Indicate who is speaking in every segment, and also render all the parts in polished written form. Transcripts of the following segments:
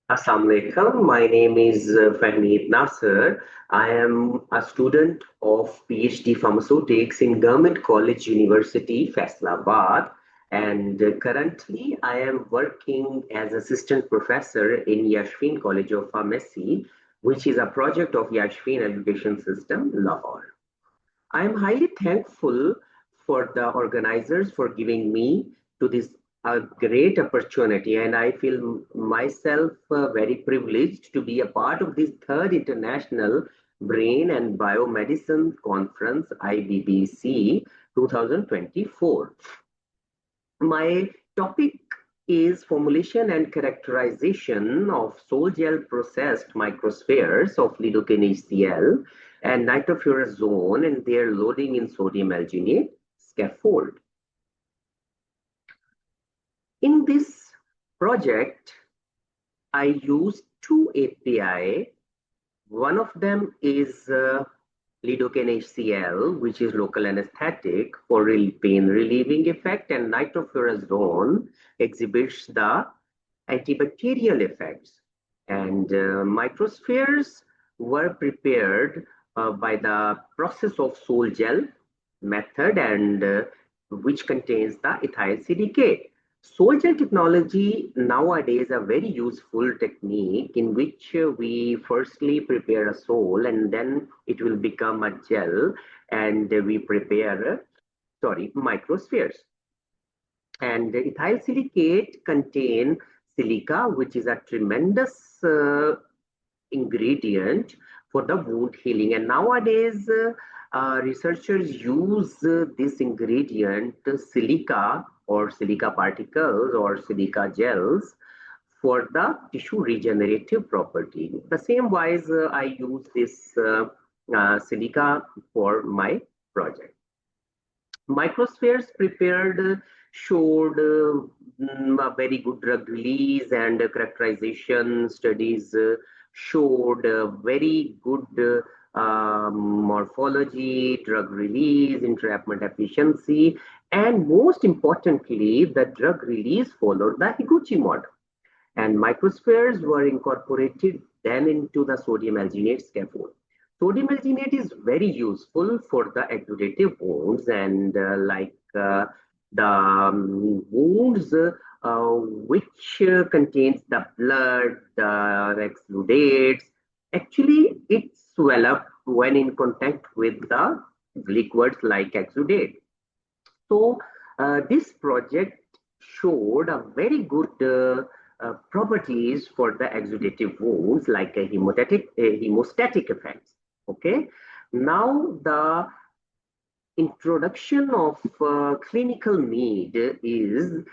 Speaker 1: Assalamu alaikum. My name is Fahmeed Nasir. I am a student of PhD Pharmaceutics in Government College University, Faisalabad. And currently, I am working as assistant professor in Yashvin College of Pharmacy, which is a project of Yashvin Education System, Lahore. I am highly thankful for the organizers for giving me to this a great opportunity, and I feel myself very privileged to be a part of this third international Brain and Biomedicine Conference IBBC 2024. My topic is formulation and characterization of sol gel processed microspheres of lidocaine HCl and nitrofurazone and their loading in sodium alginate scaffold. In this project, I use two API. One of them is lidocaine HCl, which is local anesthetic for pain relieving effect, and nitrofurazone exhibits the antibacterial effects. And microspheres were prepared by the process of sol gel method and which contains the ethyl silicate. Sol gel technology nowadays a very useful technique in which we firstly prepare a sol and then it will become a gel and we prepare microspheres. And ethyl silicate contain silica, which is a tremendous ingredient for the wound healing. And nowadays, researchers use this ingredient, silica or silica particles or silica gels for the tissue regenerative property. The same wise, I use this silica for my project. Microspheres prepared showed a very good drug release and characterization studies showed very good morphology, drug release, entrapment efficiency, and most importantly, the drug release followed the Higuchi model. And microspheres were incorporated then into the sodium alginate scaffold. Sodium alginate is very useful for the exudative wounds and the wounds which contains the blood, the exudates. Actually, it swell up when in contact with the liquids like exudate. So this project showed a very good properties for the exudative wounds like a hemostatic effects. Okay. Now the introduction of clinical need is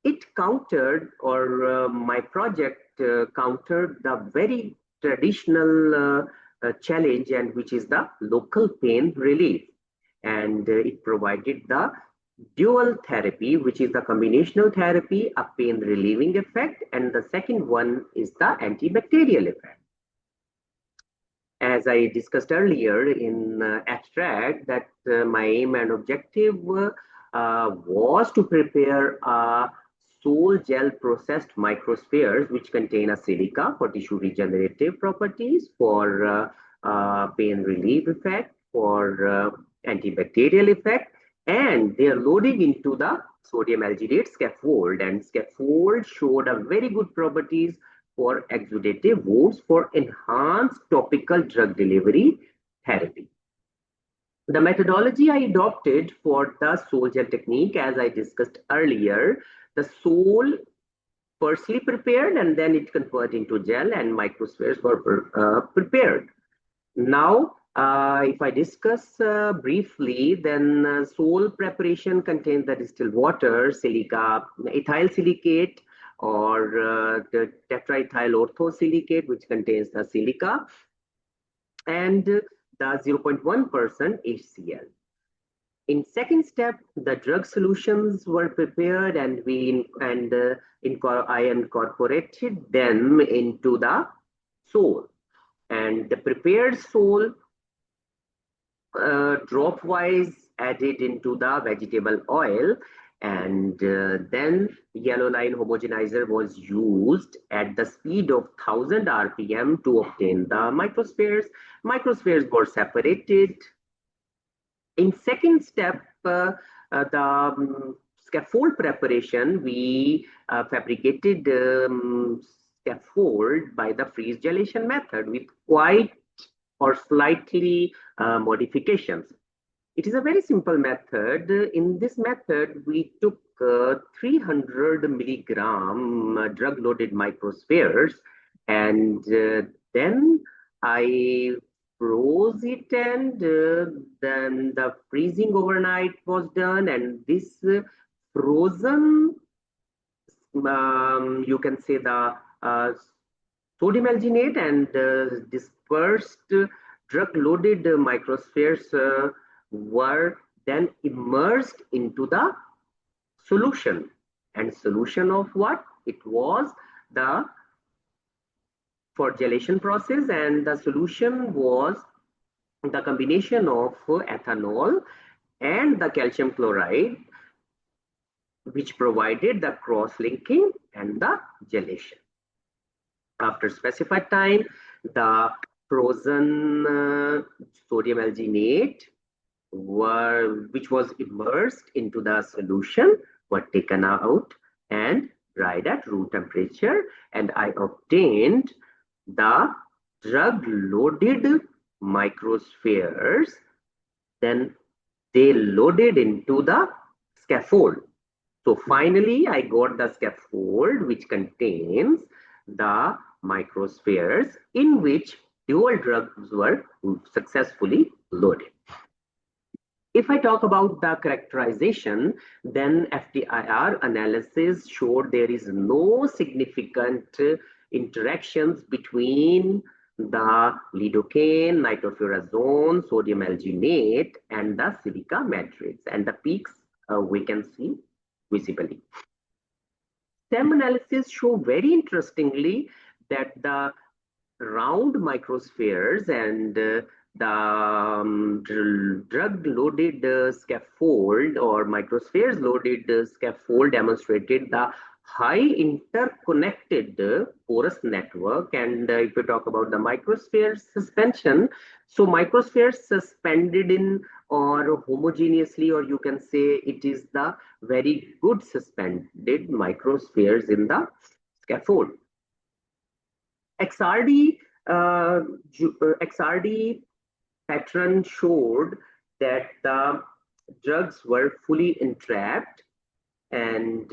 Speaker 1: it countered or my project countered the very traditional challenge and which is the local pain relief and it provided the dual therapy, which is the combinational therapy, a pain relieving effect, and the second one is the antibacterial effect. As I discussed earlier in abstract, that my aim and objective was to prepare a sol gel processed microspheres which contain a silica for tissue regenerative properties, for pain relief effect, for antibacterial effect, and they are loading into the sodium alginate scaffold, and scaffold showed a very good properties for exudative wounds for enhanced topical drug delivery therapy. The methodology I adopted for the sol gel technique, as I discussed earlier, the sol firstly prepared and then it converted into gel and microspheres were prepared. Now, if I discuss briefly, then sol preparation contains the distilled water, silica, ethyl silicate, or the tetraethyl orthosilicate, which contains the silica, and the 0.1% HCl. In second step, the drug solutions were prepared, and I incorporated them into the sol. And the prepared sol drop-wise added into the vegetable oil And then yellow line homogenizer was used at the speed of 1000 rpm to obtain the microspheres. Microspheres were separated. In second step, the scaffold preparation, we fabricated scaffold by the freeze gelation method with quite or slightly modifications. It is a very simple method. In this method, we took 300 milligram drug-loaded microspheres, and then I froze it, and then the freezing overnight was done, and this frozen, you can say the sodium alginate and dispersed drug-loaded microspheres were then immersed into the solution. And solution of what? It was the gelation process, and the solution was the combination of ethanol and the calcium chloride, which provided the cross-linking and the gelation. After specified time, the frozen sodium alginate which was immersed into the solution were taken out and dried at room temperature, and I obtained the drug-loaded microspheres. Then they loaded into the scaffold. So finally, I got the scaffold which contains the microspheres in which dual drugs were successfully loaded. If I talk about the characterization, then FTIR analysis showed there is no significant interactions between the lidocaine, nitrofurazone, sodium alginate, and the silica matrix, and the peaks we can see visibly. STEM analysis show very interestingly that the round microspheres and the drug-loaded scaffold or microspheres loaded scaffold demonstrated the high interconnected porous network. And if we talk about the microsphere suspension, so microspheres suspended in or homogeneously, or you can say it is the very good suspended microspheres in the scaffold. XRD pattern showed that the drugs were fully entrapped and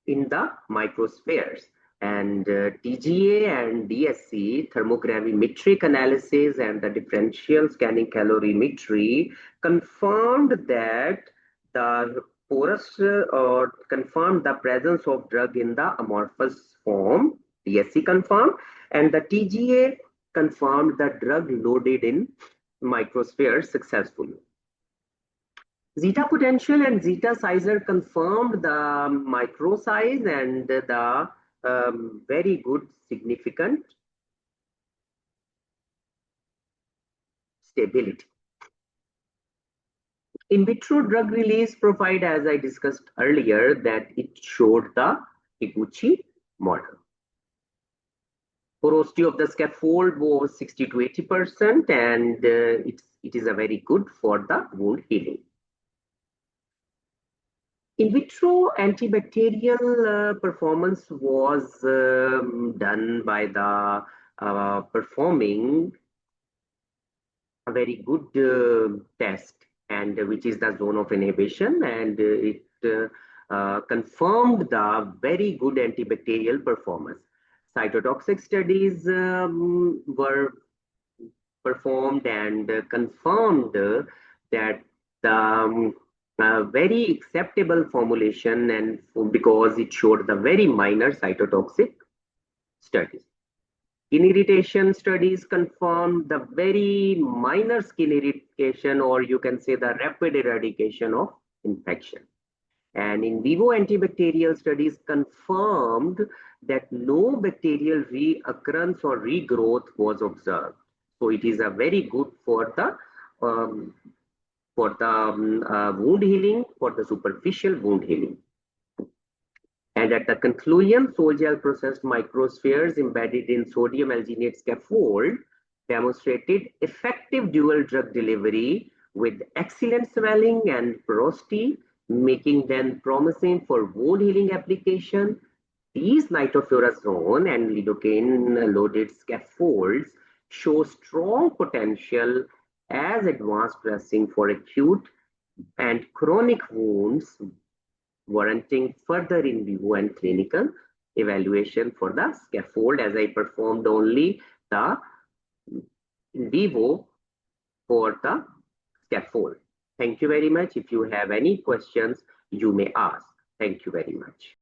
Speaker 1: in the microspheres. And TGA and DSC, thermogravimetric analysis and the differential scanning calorimetry confirmed that the porous or confirmed the presence of drug in the amorphous form. DSC confirmed, and the TGA confirmed the drug loaded in microspheres successfully. Zeta potential and zeta sizer confirmed the micro size and the very good significant stability. In vitro drug release profile, as I discussed earlier, that it showed the Higuchi model. Porosity of the scaffold was 60 to 80%, and it is a very good for the wound healing. In vitro antibacterial performance was done by the performing a very good test, and which is the zone of inhibition, and it confirmed the very good antibacterial performance. Cytotoxic studies were performed and confirmed that the very acceptable formulation, and because it showed the very minor cytotoxic studies. Skin irritation studies confirmed the very minor skin irritation, or you can say the rapid eradication of infection. And in vivo antibacterial studies confirmed that no bacterial reoccurrence or regrowth was observed. So it is a very good for the for the wound healing, for the superficial wound healing. And at the conclusion, sol-gel processed microspheres embedded in sodium alginate scaffold demonstrated effective dual drug delivery with excellent swelling and porosity, making them promising for wound healing application. These nitofurazone and lidocaine-loaded scaffolds show strong potential as advanced dressing for acute and chronic wounds, warranting further in vivo and clinical evaluation for the scaffold, as I performed only the in vivo for the scaffold. Thank you very much. If you have any questions, you may ask. Thank you very much.